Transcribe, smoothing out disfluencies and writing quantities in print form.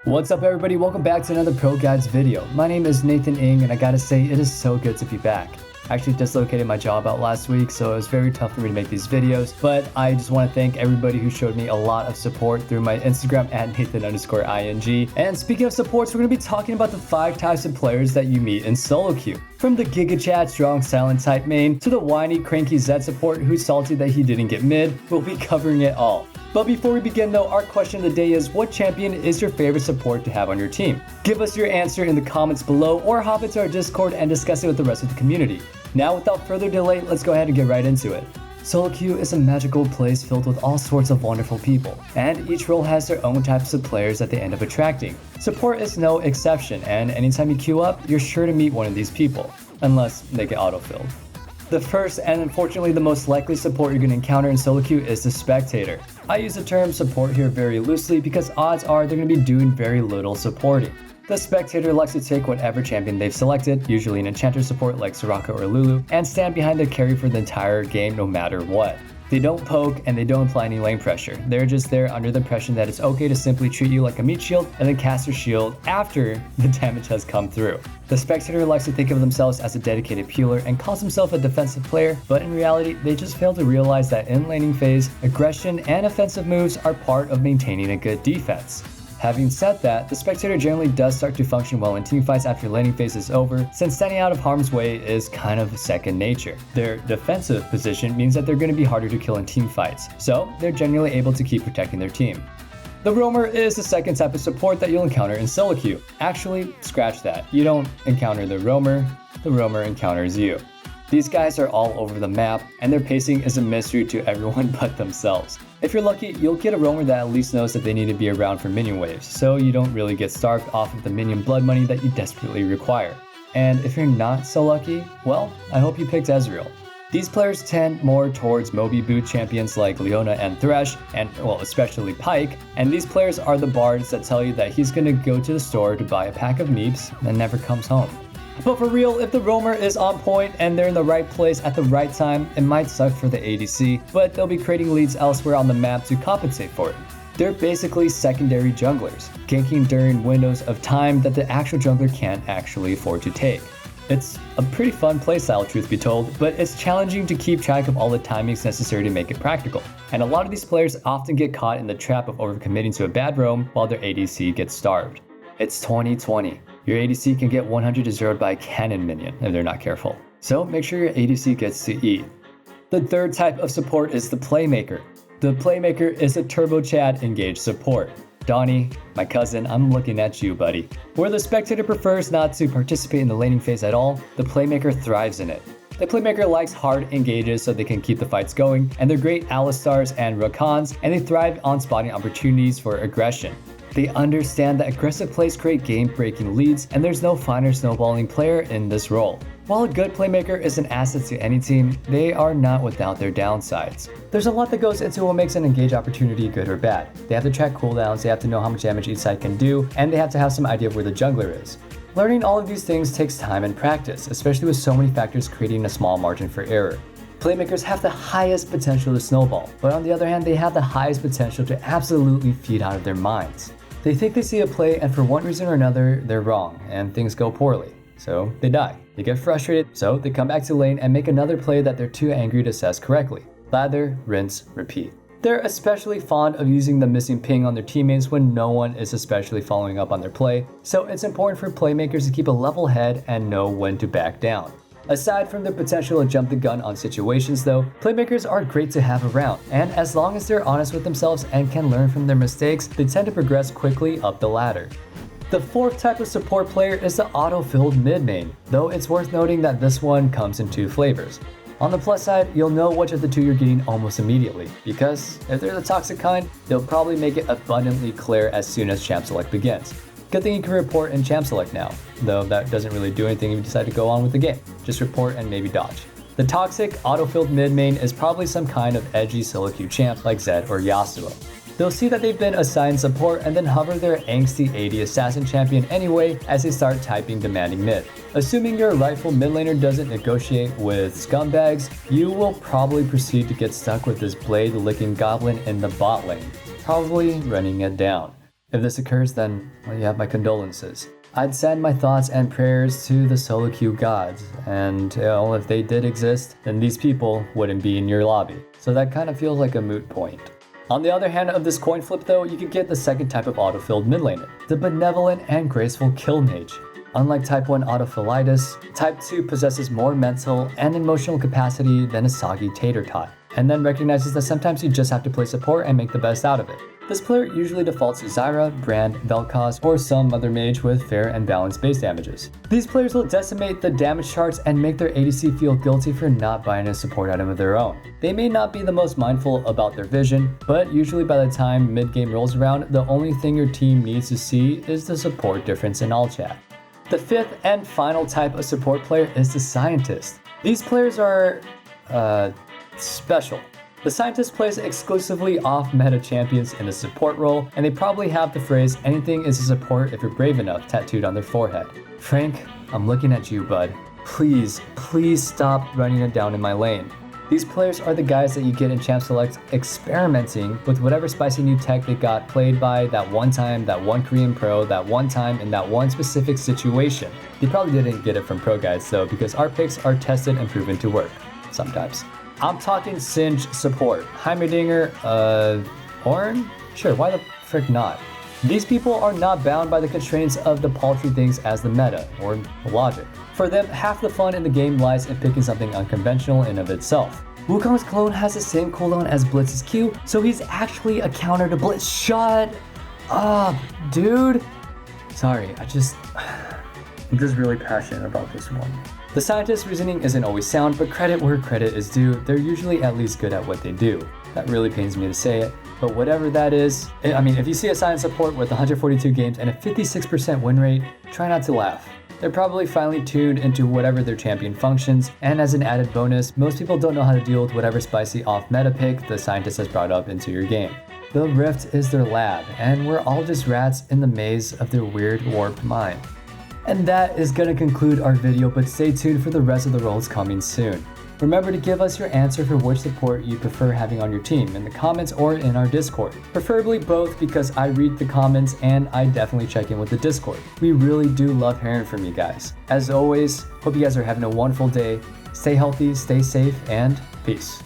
What's up everybody, welcome back to another ProGuides video. My name is Nathan Ng and I gotta say it is so good to be back. I actually dislocated my jaw about last week, so it was very tough for me to make these videos, but I just want to thank everybody who showed me a lot of support through my Instagram at Nathan_ing. And speaking of supports, we're going to be talking about the 5 types of players that you meet in solo queue. From the Giga Chat strong silent type main to the whiny cranky Zed support who's salty that he didn't get mid, we'll be covering it all. But before we begin though, our question of the day is, what champion is your favorite support to have on your team? Give us your answer in the comments below or hop into our Discord and discuss it with the rest of the community. Now without further delay, let's go ahead and get right into it. Solo queue is a magical place filled with all sorts of wonderful people, and each role has their own types of players that they end up attracting. Support is no exception, and anytime you queue up, you're sure to meet one of these people, unless they get autofilled. The first and unfortunately the most likely support you're going to encounter in solo queue is the Spectator. I use the term support here very loosely because odds are they're going to be doing very little supporting. The Spectator likes to take whatever champion they've selected, usually an enchanter support like Soraka or Lulu, and stand behind their carry for the entire game no matter what. They don't poke and they don't apply any lane pressure. They're just there under the impression that it's okay to simply treat you like a meat shield and then cast your shield after the damage has come through. The Spectator likes to think of themselves as a dedicated peeler and calls himself a defensive player, but in reality, they just fail to realize that in laning phase, aggression and offensive moves are part of maintaining a good defense. Having said that, the Spectator generally does start to function well in teamfights after laning phase is over, since standing out of harm's way is kind of second nature. Their defensive position means that they're going to be harder to kill in teamfights, so they're generally able to keep protecting their team. The roamer is the second type of support that you'll encounter in solo queue. Actually, scratch that. You don't encounter the roamer encounters you. These guys are all over the map, and their pacing is a mystery to everyone but themselves. If you're lucky, you'll get a roamer that at least knows that they need to be around for minion waves, so you don't really get starved off of the minion blood money that you desperately require. And if you're not so lucky, well, I hope you picked Ezreal. These players tend more towards Moby boot champions like Leona and Thresh, and well, especially Pyke, and these players are the bards that tell you that he's gonna go to the store to buy a pack of meeps and never comes home. But for real, if the roamer is on point and they're in the right place at the right time, it might suck for the ADC, but they'll be creating leads elsewhere on the map to compensate for it. They're basically secondary junglers, ganking during windows of time that the actual jungler can't actually afford to take. It's a pretty fun playstyle, truth be told, but it's challenging to keep track of all the timings necessary to make it practical. And a lot of these players often get caught in the trap of overcommitting to a bad roam while their ADC gets starved. It's 2020. Your ADC can get 100 zeroed by a cannon minion if they're not careful. So make sure your ADC gets to eat. The third type of support is the Playmaker. The Playmaker is a turbo Chad engaged support. Donnie, my cousin, I'm looking at you, buddy. Where the Spectator prefers not to participate in the laning phase at all, the Playmaker thrives in it. The Playmaker likes hard engages so they can keep the fights going, and they're great Alistars and Rakans, and they thrive on spotting opportunities for aggression. They understand that aggressive plays create game-breaking leads, and there's no finer snowballing player in this role. While a good Playmaker is an asset to any team, they are not without their downsides. There's a lot that goes into what makes an engage opportunity good or bad. They have to track cooldowns, they have to know how much damage each side can do, and they have to have some idea of where the jungler is. Learning all of these things takes time and practice, especially with so many factors creating a small margin for error. Playmakers have the highest potential to snowball, but on the other hand, they have the highest potential to absolutely feed out of their minds. They think they see a play and for one reason or another, they're wrong and things go poorly. So they die. They get frustrated, so they come back to lane and make another play that they're too angry to assess correctly. Lather, rinse, repeat. They're especially fond of using the missing ping on their teammates when no one is especially following up on their play, so it's important for playmakers to keep a level head and know when to back down. Aside from the potential to jump the gun on situations though, playmakers are great to have around, and as long as they're honest with themselves and can learn from their mistakes, they tend to progress quickly up the ladder. The fourth type of support player is the auto-filled mid-main, though it's worth noting that this one comes in 2 flavors. On the plus side, you'll know which of the 2 you're getting almost immediately, because if they're the toxic kind, they'll probably make it abundantly clear as soon as champ select begins. Good thing you can report in champ select now, though that doesn't really do anything if you decide to go on with the game. Just report and maybe dodge. The toxic, auto-filled mid-main is probably some kind of edgy solo queue champ like Zed or Yasuo. They'll see that they've been assigned support and then hover their angsty AD assassin champion anyway as they start typing demanding mid. Assuming your rightful mid laner doesn't negotiate with scumbags, you will probably proceed to get stuck with this blade licking goblin in the bot lane, probably running it down. If this occurs, then well, you have my condolences. I'd send my thoughts and prayers to the solo queue gods, and if they did exist, then these people wouldn't be in your lobby. So that kind of feels like a moot point. On the other hand of this coin flip though, you can get the second type of autofilled mid laner, the benevolent and graceful kill mage. Unlike type 1 autofillitis, type 2 possesses more mental and emotional capacity than a soggy tater tot, and then recognizes that sometimes you just have to play support and make the best out of it. This player usually defaults to Zyra, Brand, Vel'Koz, or some other mage with fair and balanced base damages. These players will decimate the damage charts and make their ADC feel guilty for not buying a support item of their own. They may not be the most mindful about their vision, but usually by the time mid-game rolls around, the only thing your team needs to see is the support difference in all chat. The fifth and final type of support player is the scientist. These players are special. The scientist plays exclusively off-meta champions in a support role, and they probably have the phrase, anything is a support if you're brave enough, tattooed on their forehead. Frank, I'm looking at you, bud. Please stop running it down in my lane. These players are the guys that you get in Champ Select experimenting with whatever spicy new tech they got played by that one time, that one Korean pro, that one time in that one specific situation. They probably didn't get it from ProGuides though, because our picks are tested and proven to work. Sometimes. I'm talking Singe support. Heimerdinger, Horn? Sure, why the frick not? These people are not bound by the constraints of the paltry things as the meta, or logic. For them, half the fun in the game lies in picking something unconventional in of itself. Wukong's clone has the same cooldown as Blitz's Q, so he's actually a counter to Blitz. Shut up, dude! Sorry, I'm just really passionate about this one. The scientist's reasoning isn't always sound, but credit where credit is due. They're usually at least good at what they do. That really pains me to say it, but whatever that is, if you see a science support with 142 games and a 56% win rate, try not to laugh. They're probably finely tuned into whatever their champion functions, and as an added bonus, most people don't know how to deal with whatever spicy off-meta pick the scientist has brought up into your game. The Rift is their lab, and we're all just rats in the maze of their weird, warped mind. And that is going to conclude our video, but stay tuned for the rest of the roles coming soon. Remember to give us your answer for which support you prefer having on your team in the comments or in our Discord. Preferably both, because I read the comments and I definitely check in with the Discord. We really do love hearing from you guys. As always, hope you guys are having a wonderful day. Stay healthy, stay safe, and peace.